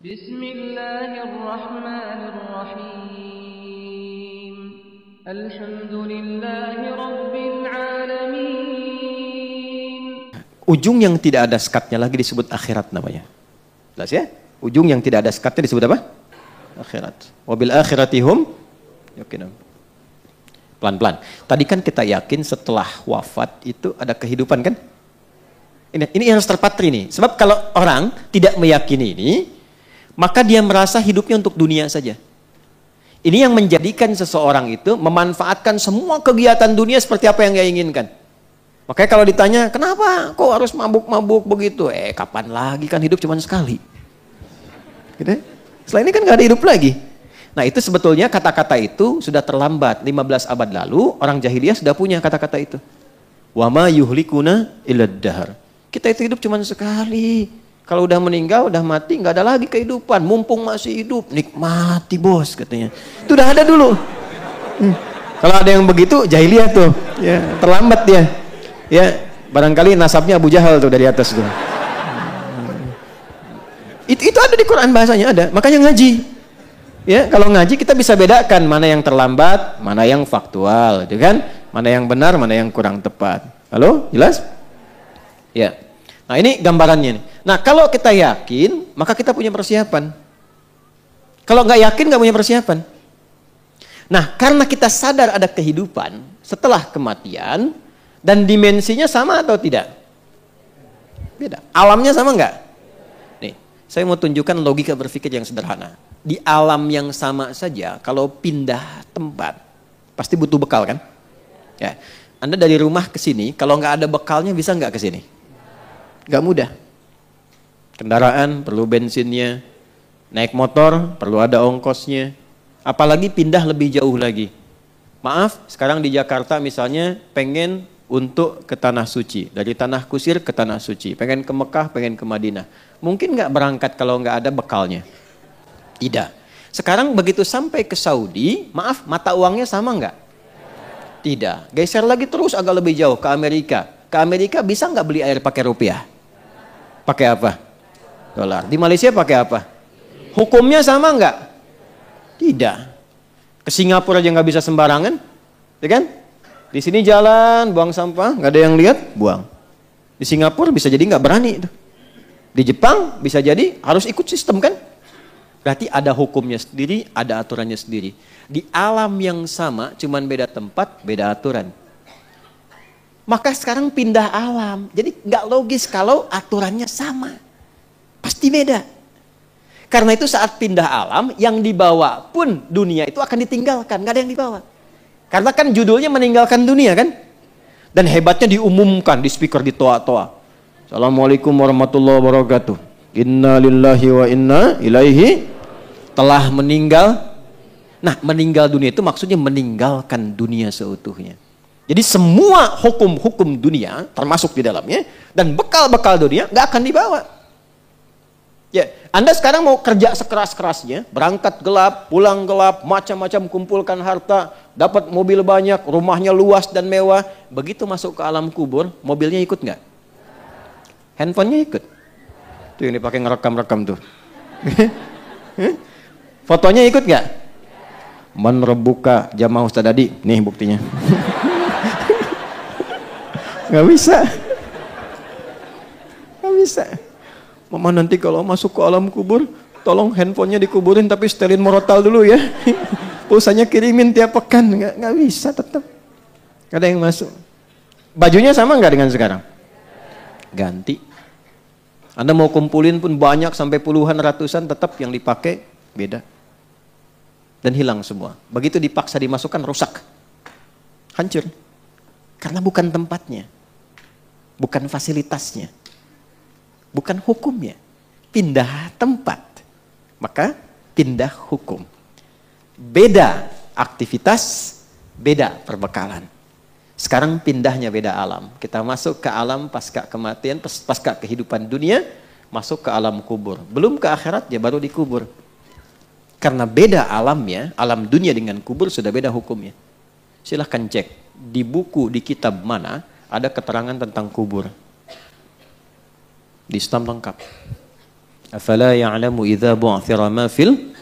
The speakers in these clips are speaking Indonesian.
Bismillahirrahmanirrahim. Alhamdulillahi rabbil alamin. Ujung yang tidak ada sekatnya lagi disebut akhirat namanya. Jelas ya? Ujung yang tidak ada sekatnya disebut apa? Akhirat. Wabil akhiratihum yakinun. Pelan-pelan. Tadi kan kita yakin setelah wafat itu ada kehidupan kan? Ini yang harus terpatri nih. Sebab kalau orang tidak meyakini ini, maka dia merasa hidupnya untuk dunia saja. Ini yang menjadikan seseorang itu memanfaatkan semua kegiatan dunia seperti apa yang dia inginkan. Makanya kalau ditanya, kenapa kok harus mabuk-mabuk begitu? Kapan lagi, kan hidup cuma sekali. Gitu? Setelah ini kan gak ada hidup lagi. Nah itu sebetulnya kata-kata itu sudah terlambat. 15 abad lalu orang jahiliyah sudah punya kata-kata itu. Wa ma yuhlikuna illad dahar. Kita itu hidup cuma sekali. Kalau udah meninggal, udah mati, nggak ada lagi kehidupan. Mumpung masih hidup, nikmati bos katanya. Itu udah ada dulu. Kalau ada yang begitu, jahiliyah tuh. Ya, terlambat dia. Ya, barangkali nasabnya Abu Jahal tuh dari atas tuh. Itu ada di Quran bahasanya ada. Makanya ngaji. Ya, kalau ngaji kita bisa bedakan mana yang terlambat, mana yang faktual, gitu kan? Mana yang benar, mana yang kurang tepat. Halo, jelas? Ya. Nah ini gambarannya nih. Nah kalau kita yakin, maka kita punya persiapan. Kalau nggak yakin, nggak punya persiapan. Nah karena kita sadar ada kehidupan setelah kematian, dan dimensinya sama atau tidak? Beda. Alamnya sama nggak? Nih, saya mau tunjukkan logika berpikir yang sederhana. Di alam yang sama saja, kalau pindah tempat, pasti butuh bekal kan? Ya. Anda dari rumah ke sini, kalau nggak ada bekalnya bisa nggak ke sini? Gak mudah. Kendaraan perlu bensinnya, naik motor perlu ada ongkosnya, apalagi pindah lebih jauh lagi. Maaf, sekarang di Jakarta misalnya pengen untuk ke Tanah Suci, dari Tanah Kusir ke Tanah Suci, pengen ke Mekah, pengen ke Madinah. Mungkin gak berangkat kalau gak ada bekalnya? Tidak. Sekarang begitu sampai ke Saudi, maaf, mata uangnya sama gak? Tidak. Geser lagi terus agak lebih jauh ke Amerika. Ke Amerika bisa nggak beli air pakai rupiah? Pakai apa? Dolar. Di Malaysia pakai apa? Hukumnya sama nggak? Tidak. Ke Singapura aja nggak bisa sembarangan, ya kan? Di sini jalan, buang sampah, nggak ada yang lihat, buang. Di Singapura bisa jadi nggak berani itu. Di Jepang bisa jadi harus ikut sistem kan? Berarti ada hukumnya sendiri, ada aturannya sendiri. Di alam yang sama, cuman beda tempat, beda aturan. Maka sekarang pindah alam. Jadi nggak logis kalau aturannya sama. Pasti beda. Karena itu saat pindah alam, yang dibawa pun dunia itu akan ditinggalkan. Nggak ada yang dibawa. Karena kan judulnya meninggalkan dunia kan. Dan hebatnya diumumkan di speaker di toa-toa. Assalamualaikum warahmatullahi wabarakatuh. Inna lillahi wa inna ilaihi. Telah meninggal. Nah meninggal dunia itu maksudnya meninggalkan dunia seutuhnya. Jadi semua hukum-hukum dunia termasuk di dalamnya dan bekal-bekal dunia nggak akan dibawa. Ya, Anda sekarang mau kerja sekeras-kerasnya, berangkat gelap, pulang gelap, macam-macam kumpulkan harta, dapat mobil banyak, rumahnya luas dan mewah. Begitu masuk ke alam kubur, mobilnya ikut nggak? Handphonenya ikut. Tuh yang dipakai ngerekam-rekam tuh. Fotonya ikut nggak? Man rebuka jamaah Ustaz Adi, nih buktinya. Gak bisa. Gak bisa. Mama nanti kalau masuk ke alam kubur, tolong handphonenya dikuburin tapi setelin morotal dulu ya. Pulsanya kirimin tiap pekan. Gak bisa tetap. Gak ada yang masuk. Bajunya sama gak dengan sekarang? Ganti. Anda mau kumpulin pun banyak sampai puluhan ratusan, tetap yang dipakai beda. Dan hilang semua. Begitu dipaksa dimasukkan, rusak. Hancur. Karena bukan tempatnya. Bukan fasilitasnya. Bukan hukumnya. Pindah tempat. Maka pindah hukum. Beda aktivitas, beda perbekalan. Sekarang pindahnya beda alam. Kita masuk ke alam pasca kematian, pasca kehidupan dunia, masuk ke alam kubur. Belum ke akhirat, ya baru dikubur. Karena beda alamnya, alam dunia dengan kubur sudah beda hukumnya. Silahkan cek di buku, di kitab mana ada keterangan tentang kubur. Di Islam lengkap. Afala ya'lamu idza bu'thira ma fil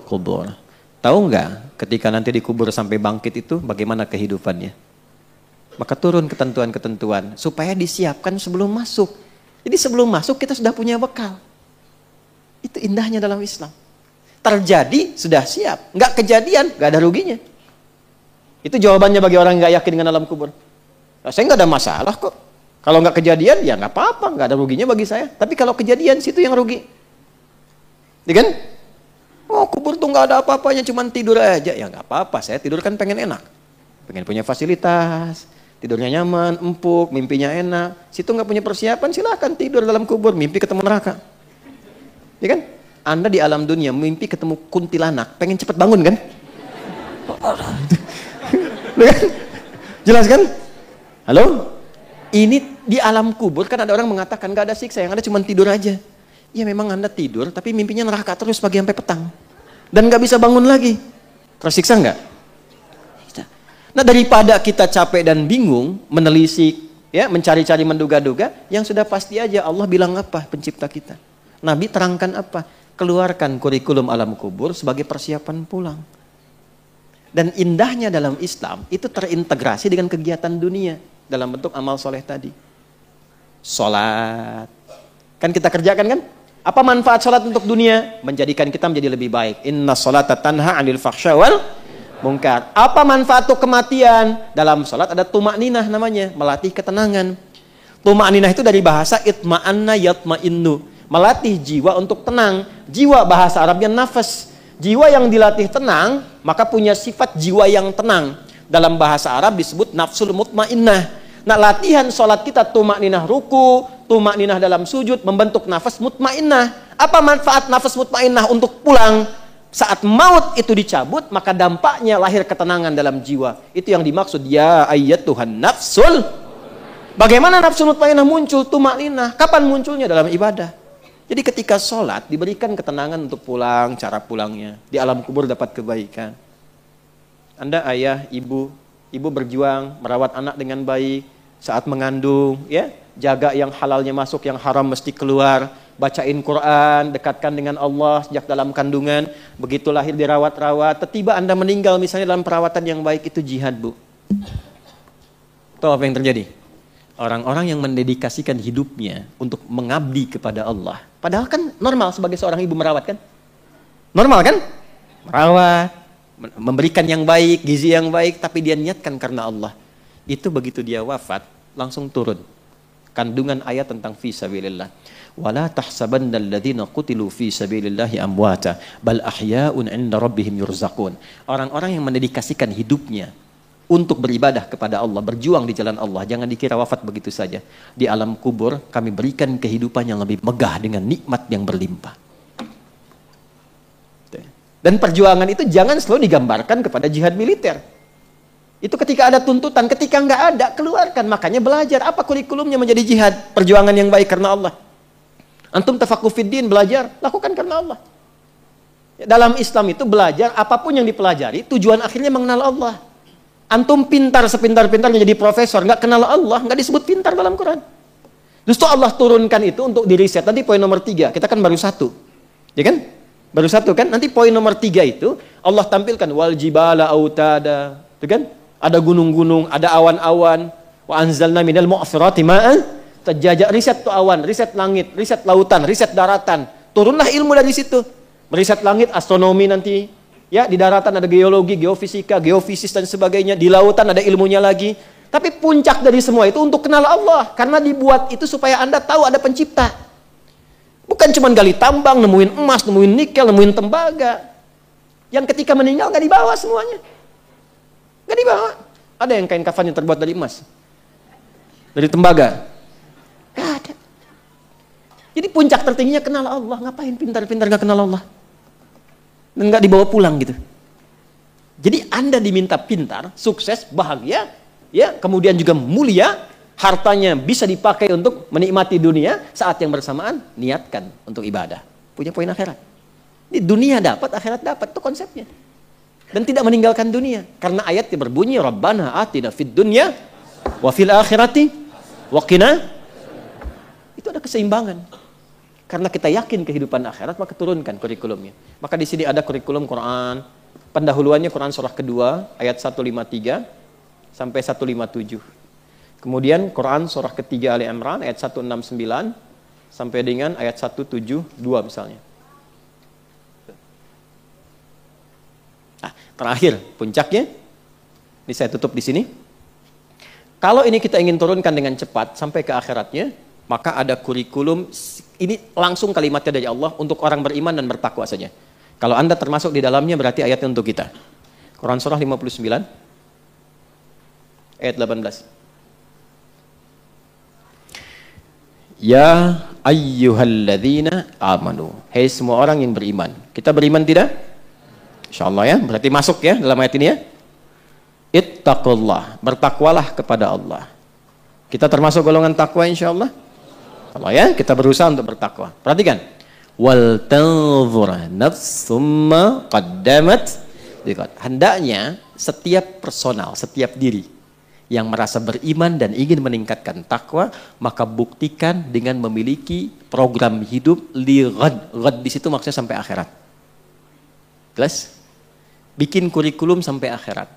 kubur. Tahu nggak ketika nanti dikubur sampai bangkit itu bagaimana kehidupannya? Maka turun ketentuan-ketentuan supaya disiapkan sebelum masuk. Jadi sebelum masuk kita sudah punya bekal. Itu indahnya dalam Islam. Terjadi sudah siap, nggak kejadian nggak ada ruginya. Itu jawabannya bagi orang yang nggak yakin dengan alam kubur. Nah, saya nggak ada masalah kok. Kalau nggak kejadian ya nggak apa-apa, nggak ada ruginya bagi saya. Tapi kalau kejadian situ yang rugi, ya kan? Oh kubur tuh nggak ada apa-apanya, cuman tidur aja. Ya nggak apa-apa, saya tidur kan pengen enak, pengen punya fasilitas, tidurnya nyaman, empuk, mimpinya enak. Situ nggak punya persiapan, silakan tidur dalam kubur, mimpi ketemu neraka, ya kan? Anda di alam dunia mimpi ketemu kuntilanak, pengen cepet bangun kan? Jelas kan? Halo? Ini di alam kubur kan ada orang mengatakan gak ada siksa, yang ada cuma tidur aja. Ya memang Anda tidur, tapi mimpinya neraka terus pagi sampai petang. Dan gak bisa bangun lagi. Tersiksa nggak? Nah daripada kita capek dan bingung, menelisik, ya, mencari-cari, menduga-duga, yang sudah pasti aja Allah bilang apa pencipta kita. Nabi terangkan apa? Keluarkan kurikulum alam kubur sebagai persiapan pulang. Dan indahnya dalam Islam itu terintegrasi dengan kegiatan dunia dalam bentuk amal soleh tadi. Sholat kan kita kerjakan kan? Apa manfaat sholat untuk dunia? Menjadikan kita menjadi lebih baik. Inna sholata tanha 'anil fahsya wal munkar. Apa manfaat untuk kematian? Dalam sholat ada tumakninah namanya, melatih ketenangan. Tumakninah itu dari bahasa itma'anna yatma'innu, melatih jiwa untuk tenang. Jiwa bahasa Arabnya nafas. Jiwa yang dilatih tenang maka punya sifat jiwa yang tenang. Dalam bahasa Arab disebut nafsul mutmainnah. Nah latihan sholat kita tumakninah ruku, tumakninah dalam sujud, membentuk nafas mutmainnah. Apa manfaat nafas mutmainnah untuk pulang? Saat maut itu dicabut, maka dampaknya lahir ketenangan dalam jiwa. Itu yang dimaksud ya ayyatuhan nafsul. Bagaimana nafsul mutmainnah muncul? Tumakninah. Kapan munculnya? Dalam ibadah. Jadi ketika sholat diberikan ketenangan untuk pulang, cara pulangnya. Di alam kubur dapat kebaikan. Anda ayah, ibu berjuang merawat anak dengan baik saat mengandung, ya, jaga yang halalnya masuk, yang haram mesti keluar, bacain Quran, dekatkan dengan Allah sejak dalam kandungan, begitu lahir dirawat-rawat, tiba Anda meninggal misalnya dalam perawatan yang baik, itu jihad, Bu. Tahu apa yang terjadi? Orang-orang yang mendedikasikan hidupnya untuk mengabdi kepada Allah, padahal kan normal sebagai seorang ibu merawat kan? Normal kan? Merawat, memberikan yang baik, gizi yang baik, tapi dia niatkan karena Allah. Itu begitu dia wafat, langsung turun kandungan ayat tentang fi sabilillah. Wala tahsabanna alladziina qutilu fi sabilillahi amwata bal ahya'un 'inda rabbihim yurzaqun. Orang-orang yang mendedikasikan hidupnya untuk beribadah kepada Allah, berjuang di jalan Allah, jangan dikira wafat begitu saja. Di alam kubur kami berikan kehidupan yang lebih megah dengan nikmat yang berlimpah. Dan perjuangan itu jangan selalu digambarkan kepada jihad militer. Itu ketika ada tuntutan, ketika nggak ada, keluarkan. Makanya belajar. Apa kurikulumnya menjadi jihad? Perjuangan yang baik karena Allah. Antum tafaqquh fiddin, belajar. Lakukan karena Allah. Dalam Islam itu belajar, apapun yang dipelajari, tujuan akhirnya mengenal Allah. Antum pintar sepintar-pintarnya jadi profesor, nggak kenal Allah, nggak disebut pintar dalam Quran. Justru Allah turunkan itu untuk diriset. Nanti poin nomor 3, kita kan baru 1. Ya kan? Baru 1 kan? Nanti poin nomor 3 itu Allah tampilkan wal jibala autada, itu kan? Ada gunung-gunung, ada awan-awan. Wa anzalna minal mu'sirati ma'an tajajja. Riset tuh awan, riset langit, riset lautan, riset daratan. Turunlah ilmu dari situ. Riset langit, astronomi nanti. Ya, di daratan ada geologi, geofisika, geofisis dan sebagainya. Di lautan ada ilmunya lagi. Tapi puncak dari semua itu untuk kenal Allah, karena dibuat itu supaya Anda tahu ada pencipta. Bukan cuma gali tambang, nemuin emas, nemuin nikel, nemuin tembaga. Yang ketika meninggal gak dibawa semuanya. Gak dibawa. Ada yang kain kafan yang terbuat dari emas, dari tembaga? Gak ada. Jadi puncak tertingginya kenal Allah. Ngapain pintar-pintar gak kenal Allah? Dan gak dibawa pulang gitu. Jadi Anda diminta pintar, sukses, bahagia, ya, kemudian juga mulia, hartanya bisa dipakai untuk menikmati dunia, saat yang bersamaan niatkan untuk ibadah. Punya poin akhirat. Di dunia dapat, akhirat dapat, itu konsepnya. Dan tidak meninggalkan dunia. Karena ayatnya berbunyi, Rabbana atina fid dunya wa fil akhirati wa qina. Itu ada keseimbangan. Karena kita yakin kehidupan akhirat, maka turunkan kurikulumnya. Maka di sini ada kurikulum Quran. Pendahuluannya Quran surah kedua, ayat 153 sampai 157. Kemudian Quran surah ketiga Ali Imran, ayat 169 sampai dengan ayat 172 misalnya. Nah, terakhir, puncaknya, ini saya tutup di sini. Kalau ini kita ingin turunkan dengan cepat sampai ke akhiratnya, maka ada kurikulum, ini langsung kalimatnya dari Allah untuk orang beriman dan bertakwa saja. Kalau Anda termasuk di dalamnya berarti ayatnya untuk kita. Quran surah 59 ayat 18. Ya ayyuhalladzina amanu. Hei semua orang yang beriman. Kita beriman tidak? Insyaallah ya, berarti masuk ya dalam ayat ini ya. Ittaqullah, bertakwalah kepada Allah. Kita termasuk golongan takwa insyaallah. Allah ya, kita berusaha untuk bertakwa. Perhatikan. Wal tanzur nafsum ma qaddamat. Hendaknya setiap personal, setiap diri yang merasa beriman dan ingin meningkatkan takwa, maka buktikan dengan memiliki program hidup li ghad. Ghad di situ maksudnya sampai akhirat. Jelas? Bikin kurikulum sampai akhirat.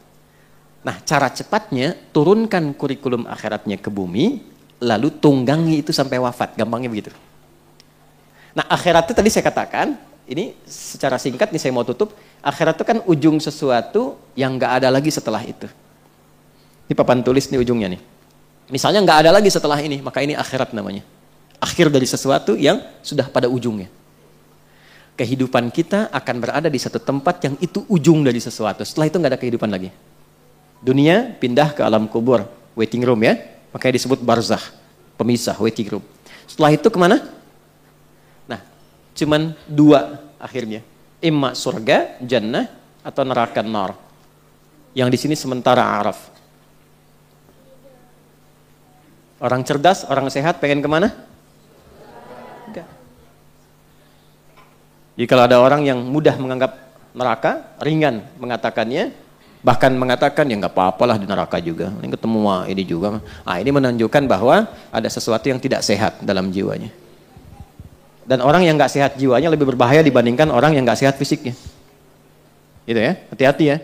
Nah, cara cepatnya turunkan kurikulum akhiratnya ke bumi, lalu tunggangi itu sampai wafat, gampangnya begitu. Nah, akhirat itu tadi saya katakan, ini secara singkat nih saya mau tutup, akhirat itu kan ujung sesuatu yang nggak ada lagi setelah itu. Ini papan tulis nih ujungnya nih. Misalnya nggak ada lagi setelah ini, maka ini akhirat namanya. Akhir dari sesuatu yang sudah pada ujungnya. Kehidupan kita akan berada di satu tempat yang itu ujung dari sesuatu. Setelah itu nggak ada kehidupan lagi. Dunia pindah ke alam kubur, waiting room ya, makanya disebut barzakh, pemisah, waiting room. Setelah itu kemana? Nah, cuman dua akhirnya, imma surga, jannah, atau neraka nar. Yang di sini sementara araf. Orang cerdas, orang sehat pengen kemana? Enggak. Jadi kalau ada orang yang mudah menganggap neraka, ringan mengatakannya, bahkan mengatakan ya nggak apa-apalah di neraka juga, ini ketemu ini juga. Ah, ini menunjukkan bahwa ada sesuatu yang tidak sehat dalam jiwanya. Dan orang yang nggak sehat jiwanya lebih berbahaya dibandingkan orang yang nggak sehat fisiknya. Gitu ya, hati-hati ya.